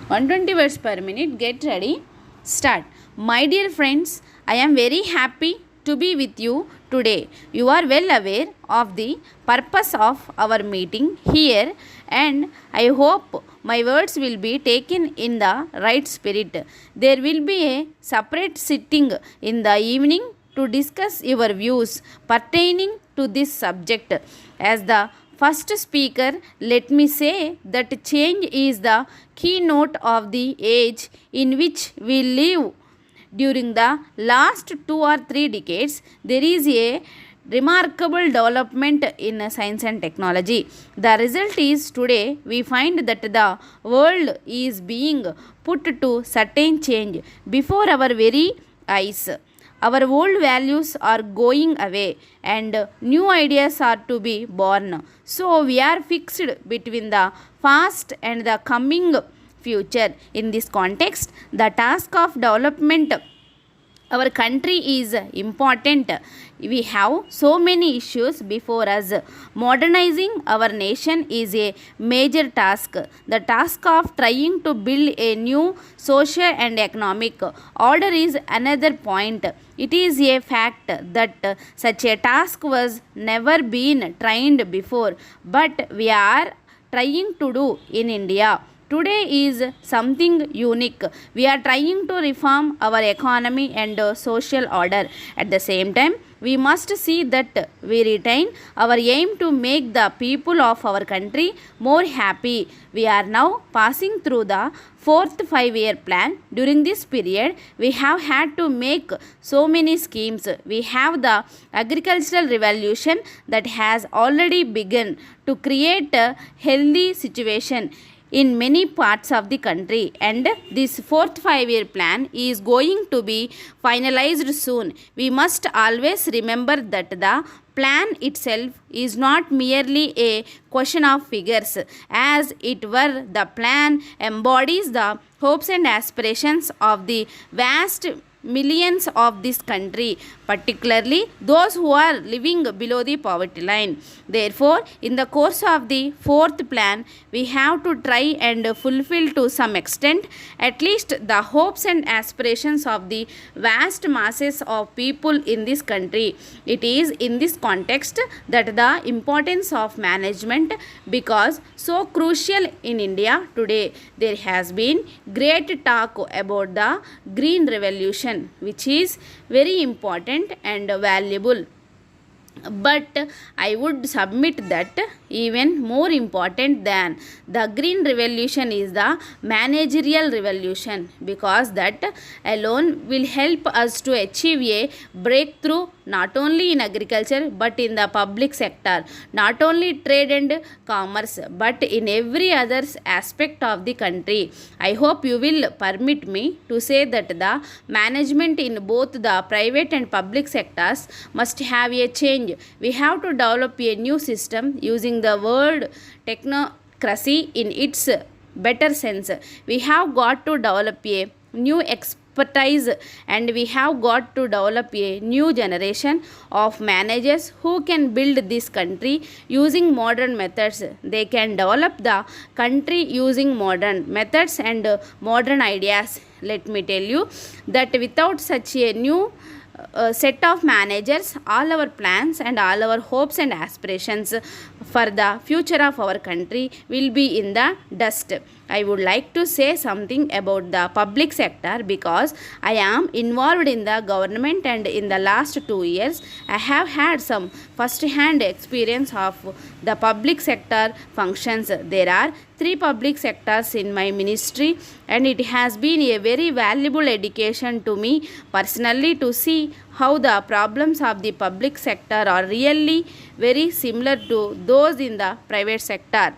120 words per minute. Get ready. Start. My dear friends, I am very happy to be with you today. You are well aware of the purpose of our meeting here, and I hope my words will be taken in the right spirit. There will be a separate sitting in the evening to discuss your views pertaining to this subject. As the first speaker, let me say that change is the keynote of the age in which we live. During the last 2 or 3 decades, there is a remarkable development in science and technology. The result is today we find that the world is being put to certain change before our very eyes. Our old values are going away and new ideas are to be born. So we are fixed between the past and the coming future. In this context, the task of development our country is important. We have so many issues before us. Modernizing our nation is a major task. The task of trying to build a new social and economic order is another point. It is a fact that such a task was never been tried before, but we are trying to do in India. Today is something unique. We are trying to reform our economy and social order. At the same time, we must see that we retain our aim to make the people of our country more happy. We are now passing through the fourth 5-year plan. During this period, we have had to make so many schemes. We have the agricultural revolution that has already begun to create a healthy situation in many parts of the country, and this fourth 5-year plan is going to be finalized soon. We must always remember that the plan itself is not merely a question of figures. As it were, the plan embodies the hopes and aspirations of the vast millions of this country, particularly those who are living below the poverty line. Therefore, in the course of the fourth plan, we have to try and fulfill to some extent at least the hopes and aspirations of the vast masses of people in this country. It is in this context that the importance of management becomes so crucial in India today. There has been great talk about the green revolution, which is very important and valuable, but I would submit that even more important than the green revolution is the managerial revolution, because that alone will help us to achieve a breakthrough not only in agriculture but in the public sector, not only trade and commerce but in every other aspect of the country. I hope you will permit me to say that the management in both the private and public sectors must have a change. We have to develop a new system using the word technocracy in its better sense. We have got to develop a new expertise, and we have got to develop a new generation of managers who can build this country using modern methods. They can develop the country using modern methods and modern ideas. Let me tell you that without such a new set of managers, all our plans and all our hopes and aspirations for the future of our country will be in the dust. I would like to say something about the public sector because I am involved in the government, and in the last 2 years I have had some first-hand experience of the public sector functions. There are 3 public sectors in my ministry, and it has been a very valuable education to me personally to see how the problems of the public sector are really very similar to those in the private sector.